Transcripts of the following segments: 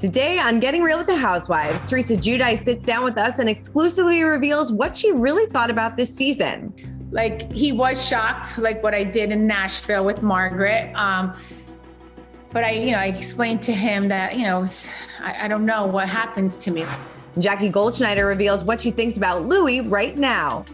Today on Getting Real with the Housewives, Teresa Giudice sits down with us and exclusively reveals what she really thought about this season. Like, he was shocked, like what I did in Nashville with Margaret. But I explained to him that, I don't know what happens to me. Jackie Goldschneider reveals what she thinks about Louie right now.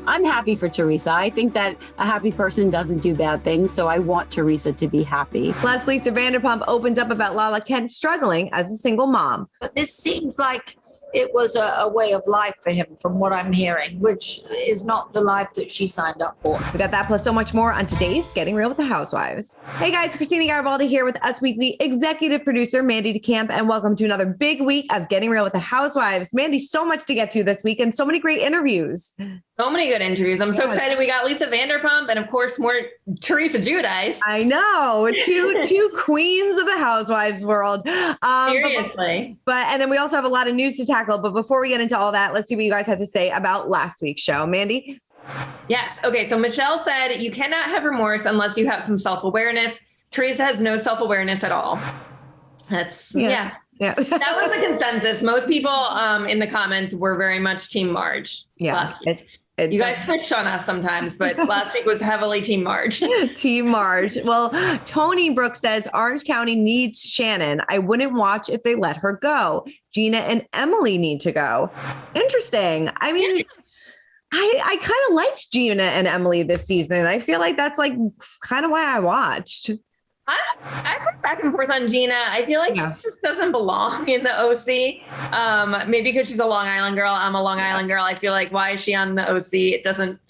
I'm happy for Teresa. I think that a happy person doesn't do bad things, so I want Teresa to be happy. Plus, Lisa Vanderpump opens up about Lala Kent struggling as a single mom. But this seems like it was a way of life for him, from what I'm hearing, which is not the life that she signed up for. We got that plus so much more on today's Getting Real with the Housewives. Hey guys, Christina Garibaldi here with Us Weekly executive producer Mandy DeCamp, and welcome to another big week of Getting Real with the Housewives. Mandy, so much to get to this week and so many great interviews. So many good interviews. I'm so excited. We got Lisa Vanderpump and, of course, more Teresa Giudice. I know. Two queens of the Housewives world. Seriously. And then we also have a lot of news to tackle. But before we get into all that, let's see what you guys had to say about last week's show. Mandy? Yes. Okay. So Michelle said you cannot have remorse unless you have some self-awareness. Teresa has no self-awareness at all. That's, yeah. That was the consensus. Most people in the comments were very much Team Marge last week. You guys switched on us sometimes, but last week was heavily Team Marge. Team Marge. Well, Tony Brooks says Orange County needs Shannon. I wouldn't watch if they let her go. Gina and Emily need to go. Interesting. I mean, I kind of liked Gina and Emily this season. I feel like that's like kind of why I watched. I put back and forth on Gina. I feel like she just doesn't belong in the OC. Maybe because she's a Long Island girl. I'm a Long Island girl. I feel like, why is she on the OC? It doesn't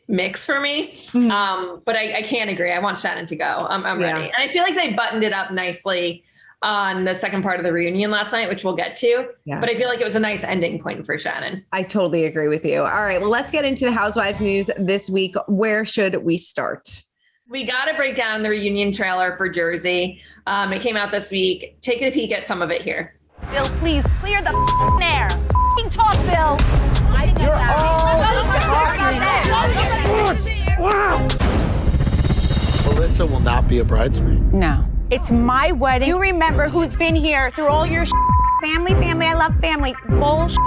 mix for me. But I can't agree. I want Shannon to go. I'm ready. And I feel like they buttoned it up nicely on the second part of the reunion last night, which we'll get to. Yeah. But I feel like it was a nice ending point for Shannon. I totally agree with you. All right, well, let's get into the Housewives news this week. Where should we start? We got to break down the reunion trailer for Jersey. It came out this week. Take a peek at some of it here. Bill, please clear the air. Talk, Bill. You're all wow. Melissa will not be a bridesmaid. No. It's my wedding. You remember who's been here through all your family, I love family. Bullshit.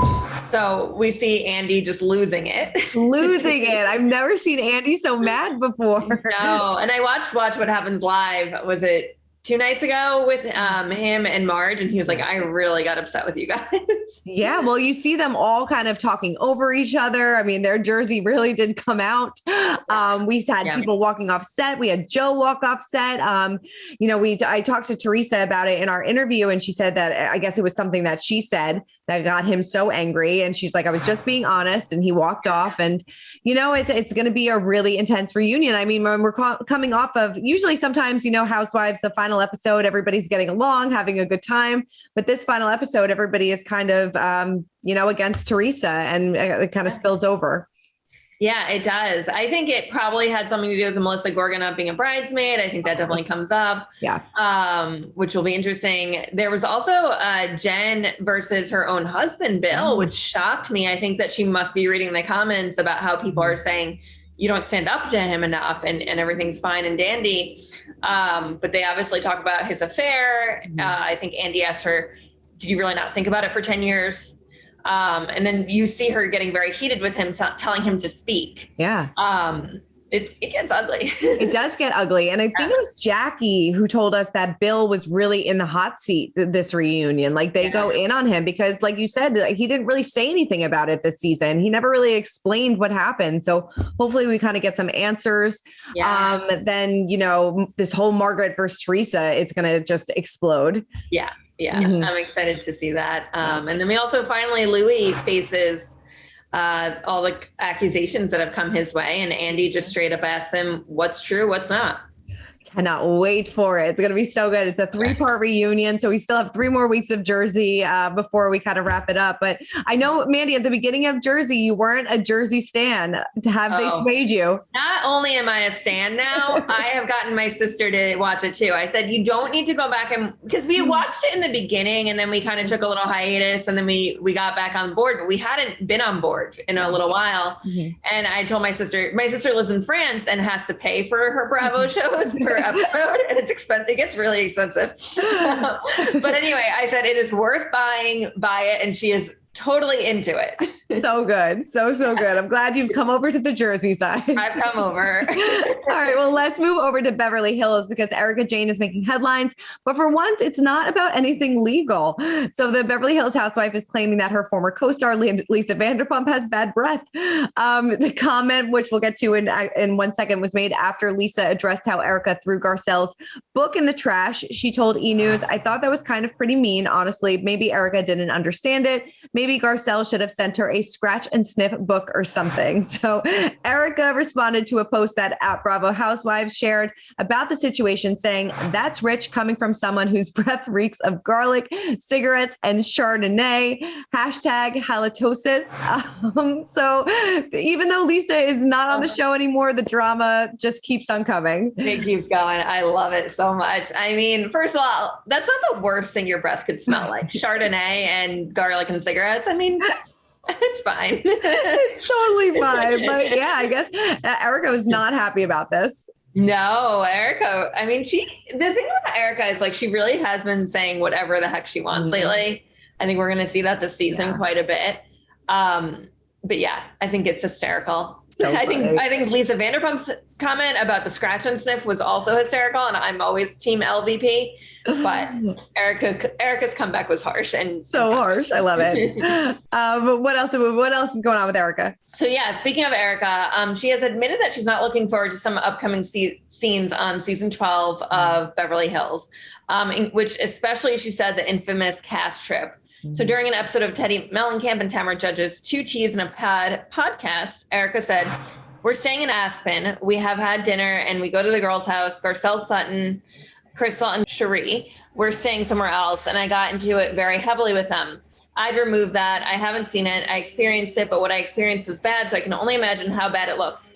So we see Andy just losing it. I've never seen Andy so mad before. No, and I watched Watch What Happens Live. Was it 2 nights ago with him and Marge? And he was like, I really got upset with you guys. Yeah, well, you see them all kind of talking over each other. I mean, their Jersey really did come out. We had people walking off set. We had Joe walk off set. I talked to Teresa about it in our interview, and she said that I guess it was something that she said that got him so angry. And she's like, I was just being honest. And he walked off. And, it's going to be a really intense reunion. I mean, when we're coming off of, usually sometimes, Housewives, the final episode, everybody's getting along, having a good time. But this final episode, everybody is kind of, against Teresa, and it kind of spills over. Yeah, it does. I think it probably had something to do with Melissa Gorga not being a bridesmaid. I think that definitely comes up. Yeah. Which will be interesting. There was also Jen versus her own husband, Bill, which shocked me. I think that she must be reading the comments about how people are saying you don't stand up to him enough and everything's fine and dandy. But they obviously talk about his affair. I think Andy asked her, did you really not think about it for 10 years? And then you see her getting very heated with him, telling him to speak. Yeah. It gets ugly. It does get ugly. And I think it was Jackie who told us that Bill was really in the hot seat this reunion. Like they go in on him because, like you said, he didn't really say anything about it this season. He never really explained what happened. So hopefully we kind of get some answers. Yeah. Then, this whole Margaret versus Teresa, it's going to just explode. Yeah. Yeah. I'm excited to see that. And then we also finally, Louie faces all the accusations that have come his way. And Andy just straight up asked him what's true, what's not. Cannot wait for it. It's going to be so good. It's a 3-part reunion. So we still have 3 more weeks of Jersey before we kind of wrap it up. But I know, Mandy, at the beginning of Jersey, you weren't a Jersey stan. Have they swayed you? Not only am I a stan now, I have gotten my sister to watch it too. I said, you don't need to go back because we watched it in the beginning and then we kind of took a little hiatus and then we got back on board, but we hadn't been on board in a little while. And I told my sister lives in France and has to pay for her Bravo shows for episode, and it's expensive. It gets really expensive. But anyway, I said it is worth buying. Buy it, and she is totally into it. So good. So good. I'm glad you've come over to the Jersey side. I've come over. All right. Well, let's move over to Beverly Hills because Erika Jayne is making headlines. But for once, it's not about anything legal. So the Beverly Hills housewife is claiming that her former co-star, Lisa Vanderpump, has bad breath. The comment, which we'll get to in 1 second, was made after Lisa addressed how Erika threw Garcelle's book in the trash. She told E! News, "I thought that was kind of pretty mean, honestly. Maybe Erika didn't understand it. Maybe Garcelle should have sent her a scratch and sniff book or something." So Erika responded to a post that @Bravo Housewives shared about the situation, saying, "That's rich coming from someone whose breath reeks of garlic, cigarettes, and Chardonnay. #halitosis." So even though Lisa is not on the show anymore, the drama just keeps on coming. It keeps going. I love it so much. I mean, first of all, that's not the worst thing your breath could smell like. Chardonnay and garlic and cigarettes. I mean, it's fine. It's totally fine. But yeah, I guess Erika was not happy about this. No, Erika. I mean, the thing about Erika is like, she really has been saying whatever the heck she wants lately. I think we're going to see that this season quite a bit. But yeah, I think it's hysterical. So I think Lisa Vanderpump's comment about the scratch and sniff was also hysterical, and I'm always team LVP. But Erika's comeback was harsh and so harsh. I love it. But what else is going on with Erika? So yeah, speaking of Erika, she has admitted that she's not looking forward to some upcoming scenes on season 12 of Beverly Hills, in which especially she said the infamous cast trip. So during an episode of Teddy Mellencamp and Tamara Judge's Two Teas and a Pod podcast, Erika said, "We're staying in Aspen. We have had dinner and we go to the girls' house, Garcelle, Sutton, Crystal, and Cherie. We're staying somewhere else. And I got into it very heavily with them. I'd remove that. I haven't seen it. I experienced it, but what I experienced was bad. So I can only imagine how bad it looks.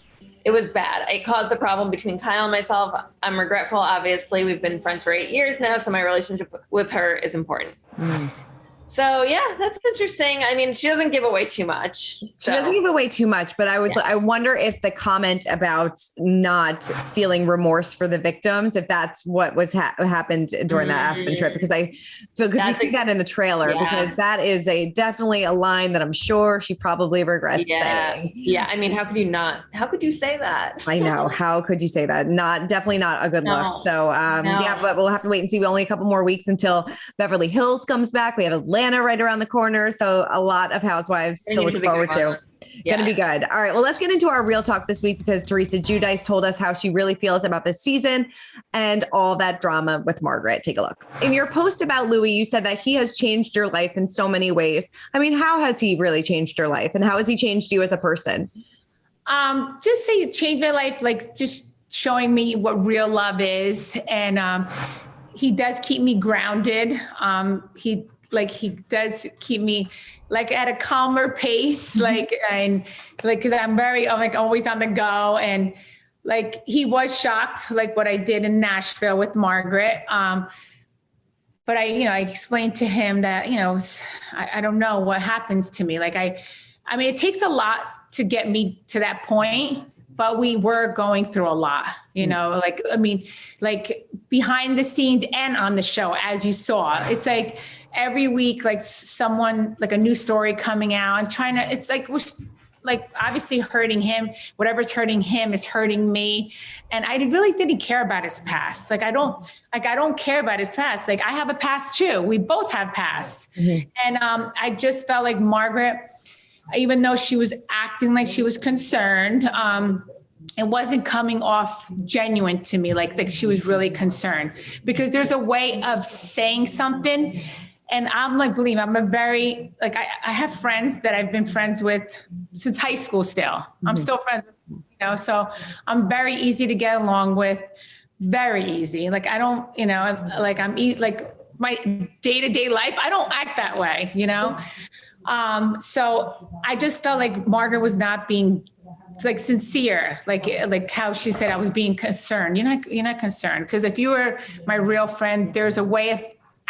It was bad. It caused a problem between Kyle and myself. I'm regretful, obviously. We've been friends for 8 years now, so my relationship with her is important." So yeah, that's interesting. I mean, she doesn't give away too much. She doesn't give away too much, but I wonder if the comment about not feeling remorse for the victims, if that's what was happened during that Aspen trip, because we see that in the trailer, because that is definitely a line that I'm sure she probably regrets saying. Yeah. I mean, how could you say that? I know. How could you say that? Definitely not a good look. So yeah, but we'll have to wait and see. We only a couple more weeks until Beverly Hills comes back. We have Atlanta right around the corner. So a lot of Housewives to look forward to. Going to be good. All right. Well, let's get into our real talk this week because Teresa Giudice told us how she really feels about this season and all that drama with Margaret. Take a look. In your post about Louie, you said that he has changed your life in so many ways. I mean, how has he really changed your life and how has he changed you as a person? Just say it changed my life, like just showing me what real love is. And he does keep me grounded. He does keep me like at a calmer pace, because I'm always on the go. And like, he was shocked, like what I did in Nashville with Margaret. But I explained to him that, I don't know what happens to me. Like, I mean, it takes a lot to get me to that point, but we were going through a lot, like behind the scenes and on the show, as you saw. It's like every week, like someone, like a new story coming out and it's like, we're like obviously hurting him. Whatever's hurting him is hurting me. And I really didn't care about his past. I don't care about his past. Like, I have a past too. We both have pasts. And I just felt like Margaret, even though she was acting like she was concerned, it wasn't coming off genuine to me, like she was really concerned, because there's a way of saying something. And I'm like, believe me, I'm a very, like, I have friends that I've been friends with since high school still. I'm still friends with, so I'm very easy to get along with, very easy. Like, I don't, like my day-to-day life, I don't act that way, So I just felt like Margaret was not being like sincere, like how she said I was being concerned. You're not concerned, because if you were my real friend, there's a way of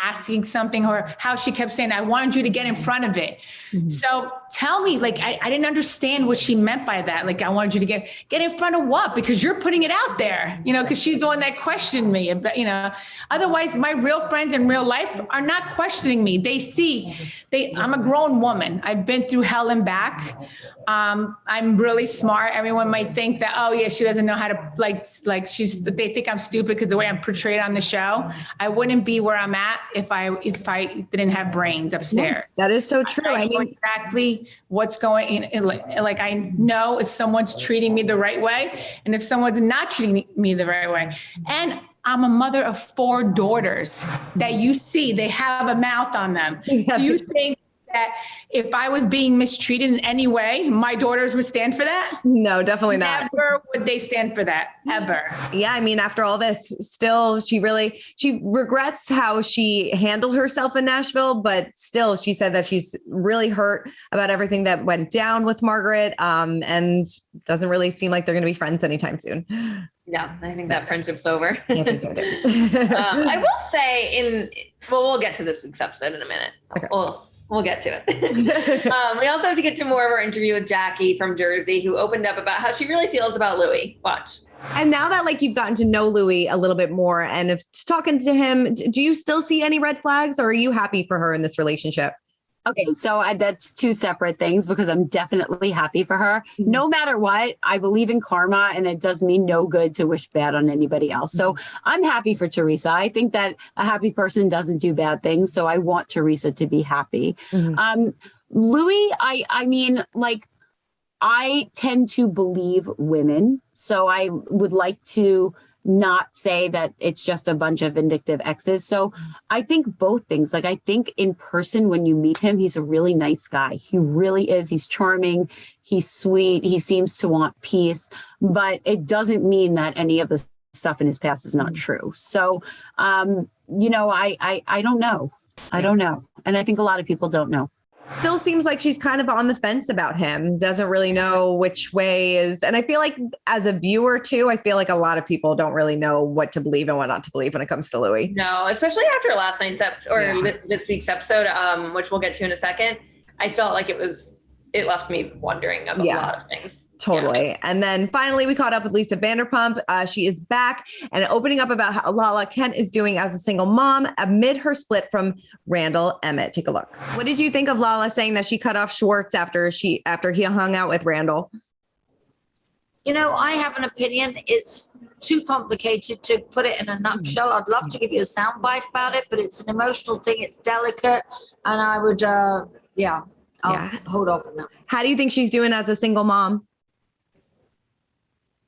asking something, or how she kept saying, I wanted you to get in front of it. So tell me, like, I didn't understand what she meant by that. Like, I wanted you to get in front of what? Because you're putting it out there, you know, because she's the one that questioned me, you know. Otherwise, my real friends in real life are not questioning me. I'm a grown woman. I've been through hell and back. I'm really smart. Everyone might think that, oh yeah, she doesn't know how to they think I'm stupid because the way I'm portrayed on the show. I wouldn't be where I'm at if I didn't have brains upstairs. That is so true. I know exactly what's going in. Like I know if someone's treating me the right way and if someone's not treating me the right way. And I'm a mother of 4 daughters that you see, they have a mouth on them. Yeah. Do you think that if I was being mistreated in any way, my daughters would stand for that? No, definitely not. Never would they stand for that, ever. Yeah, I mean, after all this, still, she regrets how she handled herself in Nashville, but still, she said that she's really hurt about everything that went down with Margaret, and doesn't really seem like they're going to be friends anytime soon. Yeah, I think that friendship's over. I think so too. I will say we'll get to this week's episode in a minute. Okay. We'll get to it. We also have to get to more of our interview with Jackie from Jersey, who opened up about how she really feels about Louie. Watch. And now that like you've gotten to know Louie a little bit more and if talking to him, do you still see any red flags or are you happy for her in this relationship? Okay, so that's 2 separate things because I'm definitely happy for her. No matter what, I believe in karma and it does me no good to wish bad on anybody else. So I'm happy for Teresa. I think that a happy person doesn't do bad things. So I want Teresa to be happy. Louie, I mean, like, I tend to believe women. So I would like to not say that it's just a bunch of vindictive exes. So I think both things. Like, I think in person, when you meet him, he's a really nice guy. He really is. He's charming. He's sweet. He seems to want peace, but it doesn't mean that any of the stuff in his past is not true. So, you know, I don't know. I don't know. And I think a lot of people don't know. Still seems like she's kind of on the fence about him, doesn't really know which way is. And I feel like as a viewer too, I feel like a lot of people don't really know what to believe and what not to believe when it comes to Louie. No, especially after last night's this week's episode, which we'll get to in a second. I felt like it left me wondering about a lot of things. Totally. Yeah. And then finally, we caught up with Lisa Vanderpump. She is back and opening up about how Lala Kent is doing as a single mom amid her split from Randall Emmett. Take a look. What did you think of Lala saying that she cut off Schwartz after he hung out with Randall? You know, I have an opinion. It's too complicated to put it in a nutshell. I'd love to give you a soundbite about it, but it's an emotional thing. It's delicate. And I would, I'll hold off on that. How do you think she's doing as a single mom?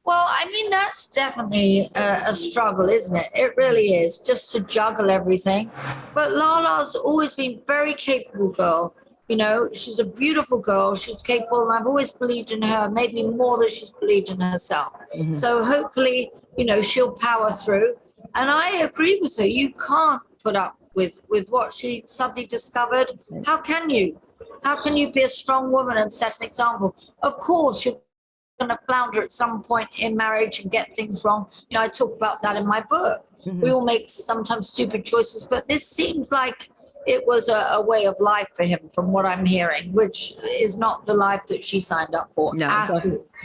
Well, I mean, that's definitely a struggle, isn't it? It really is, just to juggle everything. But Lala's always been a very capable girl. You know, she's a beautiful girl. She's capable, and I've always believed in her, maybe more than she's believed in herself. Mm-hmm. So hopefully, you know, she'll power through. And I agree with her. You can't put up with what she suddenly discovered. How can you? How can you be a strong woman and set an example? Of course, you're going to flounder at some point in marriage and get things wrong. You know, I talk about that in my book. Mm-hmm. We all make sometimes stupid choices, but this seems like it was a way of life for him from what I'm hearing, which is not the life that she signed up for. No,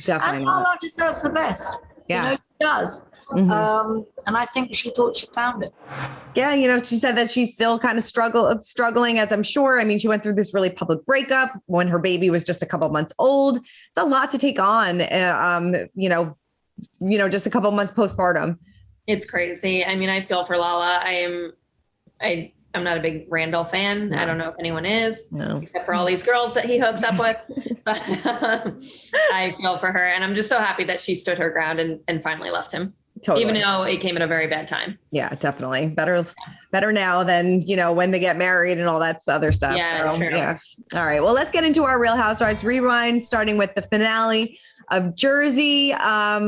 definitely and Lala deserves the best. Yeah. You know, she does. Mm-hmm. And I think she thought she found it. Yeah, you know, she said that she's still kind of struggling, as I'm sure. I mean, she went through this really public breakup when her baby was just a couple months old. It's a lot to take on, you know, just a couple months postpartum. It's crazy. I mean, I feel for Lala. I'm not a big Randall fan. No. I don't know if anyone is, except for all these girls that he hooks up with. But I feel for her. And I'm just so happy that she stood her ground and finally left him. Totally. Even though it came at a very bad time. Yeah, definitely. Better now than, you know, when they get married and all that other stuff. Yeah, true. Yeah. All right. Well, let's get into our Real Housewives rewind, starting with the finale of Jersey. Margaret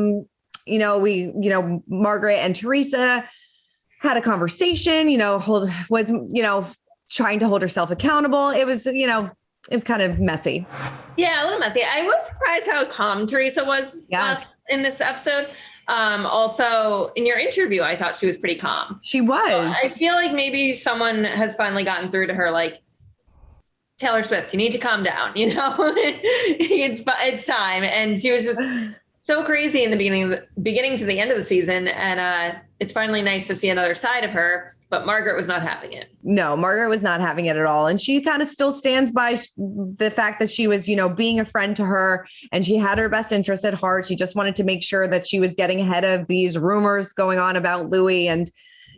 and Teresa had a conversation, trying to hold herself accountable. It was kind of messy. Yeah, a little messy. I was surprised how calm Teresa was in this episode. Also, in your interview, I thought she was pretty calm. She was. So I feel like maybe someone has finally gotten through to her, like, Taylor Swift, you need to calm down, you know, it's time. And she was just so crazy in the beginning to the end of the season. And it's finally nice to see another side of her, but Margaret was not having it. No, Margaret was not having it at all. And she kind of still stands by the fact that she was, you know, being a friend to her and she had her best interest at heart. She just wanted to make sure that she was getting ahead of these rumors going on about Louie. And,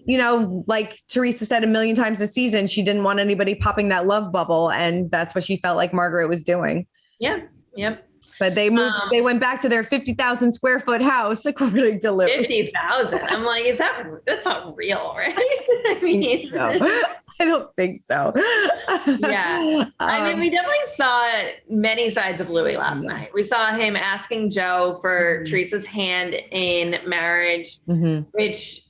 you know, like Teresa said a million times this season, she didn't want anybody popping that love bubble. And that's what she felt like Margaret was doing. Yeah. Yep. But they moved. They went back to their 50,000 square foot house, according to Louie. 50,000. I'm like, that's not real, right? I mean, no, I don't think so. Yeah. I mean, we definitely saw many sides of Louie last night. We saw him asking Joe for Teresa's hand in marriage, which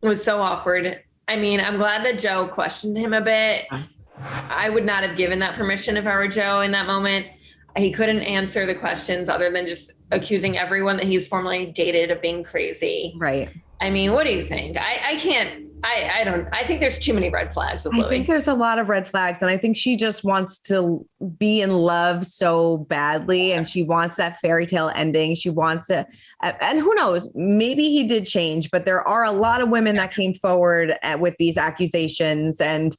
was so awkward. I mean, I'm glad that Joe questioned him a bit. I would not have given that permission if I were Joe in that moment. He couldn't answer the questions other than just accusing everyone that he's formerly dated of being crazy. Right. I mean, what do you think? I think there's too many red flags with Louie. I think there's a lot of red flags. And I think she just wants to be in love so badly. And she wants that fairy tale ending. She wants it. And who knows, maybe he did change, but there are a lot of women that came forward with these accusations. And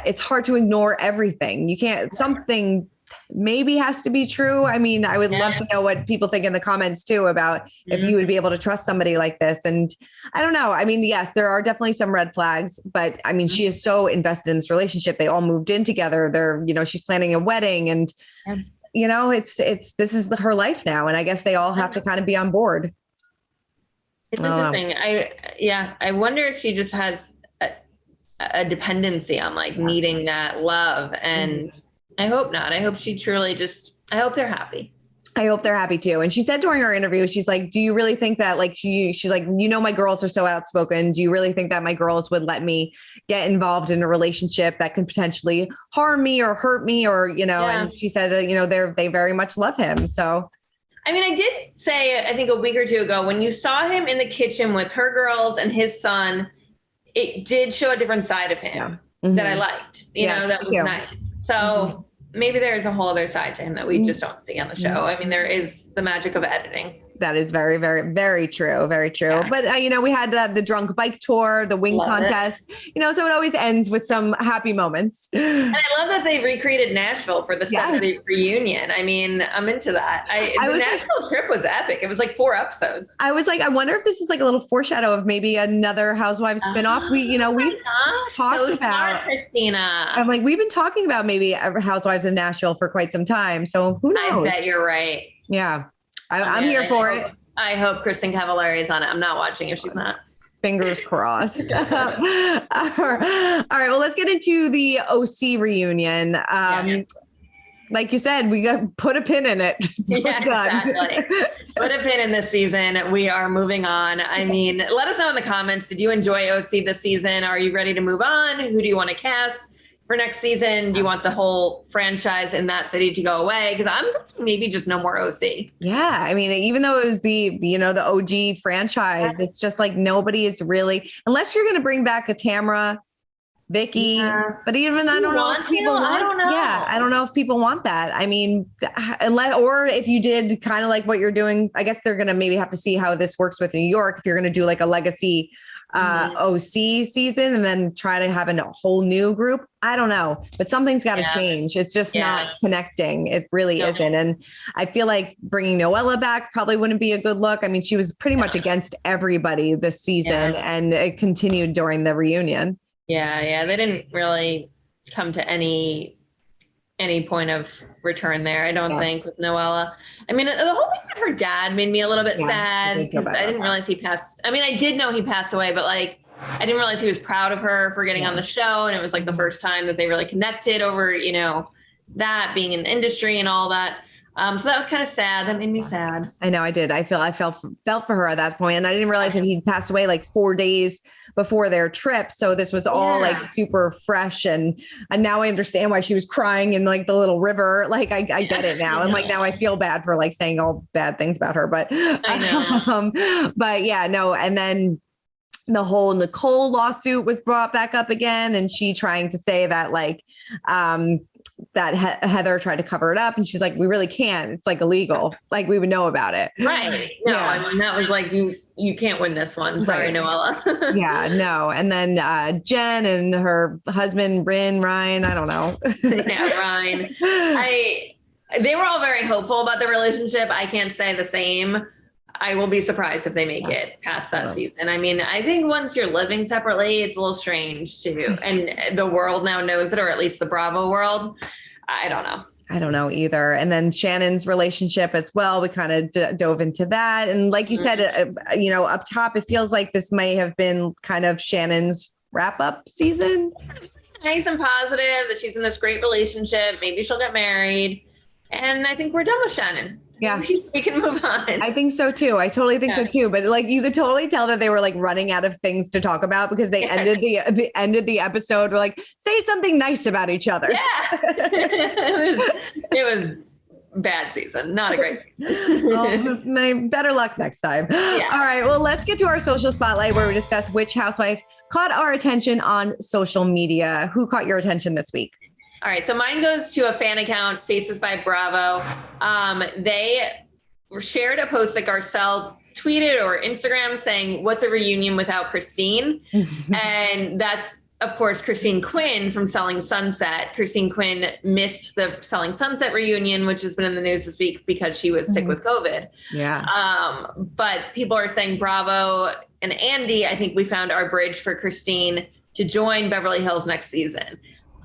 it's hard to ignore everything. You can't, something maybe has to be true. I mean, I would love to know what people think in the comments too about if you would be able to trust somebody like this. And I don't know. I mean, yes, there are definitely some red flags, but I mean, she is so invested in this relationship. They all moved in together. They're, you know, she's planning a wedding and, you know, this is her life now. And I guess they all have to kind of be on board. It's interesting. I wonder if she just has a dependency on like needing that love. And I hope not. I hope she truly I hope they're happy. I hope they're happy too. And she said during our interview, she's like, do you really think that like she's like, you know, my girls are so outspoken. Do you really think that my girls would let me get involved in a relationship that can potentially harm me or hurt me or, you know, and she said that, you know, they very much love him. So, I mean, I did say, I think a week or two ago, when you saw him in the kitchen with her girls and his son, it did show a different side of him that I liked, you know, that was nice. So maybe there's a whole other side to him that we just don't see on the show. I mean, there is the magic of editing. That is very, very, very true. Very true. Yeah. But, you know, we had the drunk bike tour, the wing contest, you know, so it always ends with some happy moments. And I love that they recreated Nashville for the 70th reunion. I mean, I'm into that. The Nashville trip was epic. It was like 4 episodes. I was like, I wonder if this is like a little foreshadow of maybe another Housewives spinoff. We've talked about Christina. I'm like, we've been talking about maybe Housewives in Nashville for quite some time. So who knows? I bet you're right. Yeah. I'm here for it. I hope Kristen Cavallari is on it. I'm not watching if she's not. Fingers crossed. All right. Well, let's get into the OC reunion. Like you said, we got put a pin in it. Yeah, exactly. Put a pin in this season. We are moving on. I mean, let us know in the comments. Did you enjoy OC this season? Are you ready to move on? Who do you want to cast for next season? Do you want the whole franchise in that city to go away? Because I'm maybe just no more OC. Yeah. I mean, even though it was the OG franchise, it's just like nobody is really, unless you're going to bring back a Tamra, Vicky, but even I don't know if people want. I don't know. Yeah, I don't know if people want that. I mean, unless, or if you did kind of like what you're doing, I guess they're going to maybe have to see how this works with New York. If you're going to do like a legacy OC season and then try to have a whole new group. I don't know, but something's got to change. It's just not connecting. It really isn't. And I feel like bringing Noella back probably wouldn't be a good look. I mean, she was pretty much against everybody this season and it continued during the reunion. Yeah. They didn't really come to any point of return there. I don't think with Noella. I mean, the whole thing with her dad made me a little bit sad. I didn't realize he passed. I mean, I did know he passed away, but like, I didn't realize he was proud of her for getting on the show. And it was like the first time that they really connected over, that being in the industry and all that. So that was kind of sad. That made me sad. I know I did. I felt for her at that point. And I didn't realize that he passed away like 4 days before their trip. So this was all like super fresh. And now I understand why she was crying in like the little river. Like I get it now. And like, now I feel bad for like saying all bad things about her, but, I know. But yeah, no. And then the whole Nicole lawsuit was brought back up again. And she trying to say that that Heather tried to cover it up, and she's like, we really can't. It's like illegal. Like we would know about it. Right. No, Yeah. I mean, that was like, you can't win this one. Sorry, Right. Noella. Yeah, no. And then Jen and her husband, Ryan, I don't know. Yeah, Ryan. They were all very hopeful about the relationship. I can't say the same. I will be surprised if they make it past that season. I mean, I think once you're living separately, it's a little strange too. And the world now knows it, or at least the Bravo world. I don't know. I don't know either. And then Shannon's relationship as well. We kind of dove into that. And like you said, up top, it feels like this may have been kind of Shannon's wrap up season. Nice and positive that she's in this great relationship. Maybe she'll get married. And I think we're done with Shannon. Yeah. We can move on. I think so too. I totally think so too. But like, you could totally tell that they were like running out of things to talk about because they ended the episode. We're like, say something nice about each other. Yeah. it was bad season. Not a great season. Well, better luck next time. Yeah. All right. Well, let's get to our social spotlight where we discuss which housewife caught our attention on social media. Who caught your attention this week? All right, so mine goes to a fan account, Faces by Bravo. They shared a post that Garcelle tweeted or Instagram saying, "What's a reunion without Christine?" And that's, of course, Christine Quinn from Selling Sunset. Christine Quinn missed the Selling Sunset reunion, which has been in the news this week because she was sick with COVID. Yeah. But people are saying Bravo and Andy, I think we found our bridge for Christine to join Beverly Hills next season.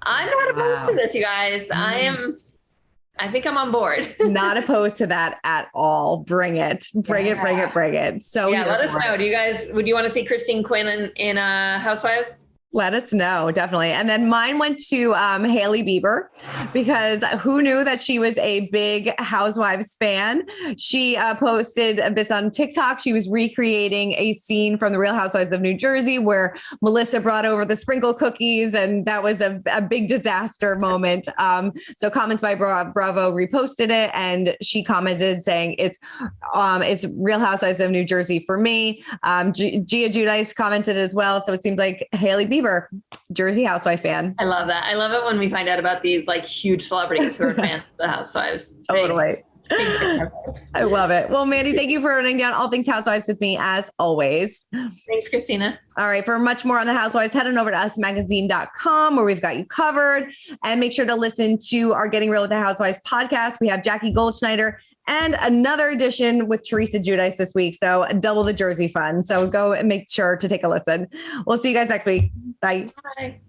I'm not opposed to this, you guys. I think I'm on board. Not opposed to that at all. Bring it. Bring it. So yeah, let us know. Would you want to see Christine Quinn in Housewives? Let us know, definitely. And then mine went to Hailey Bieber, because who knew that she was a big Housewives fan? She posted this on TikTok. She was recreating a scene from The Real Housewives of New Jersey where Melissa brought over the sprinkle cookies, and that was a big disaster moment. So Comments by Bravo reposted it, and she commented saying it's Real Housewives of New Jersey for me. Gia Giudice commented as well. So it seems like Hailey Bieber, Jersey Housewife fan. I love that. I love it when we find out about these like huge celebrities who are fans of the Housewives. Totally. I love it. Well, Mandy, thank you for running down all things Housewives with me as always. Thanks, Christina. All right. For much more on the Housewives, head on over to usmagazine.com where we've got you covered. And make sure to listen to our Getting Real with the Housewives podcast. We have Jackie Goldschneider and another edition with Teresa Giudice this week. So double the Jersey fun. So go and make sure to take a listen. We'll see you guys next week. Bye. Bye.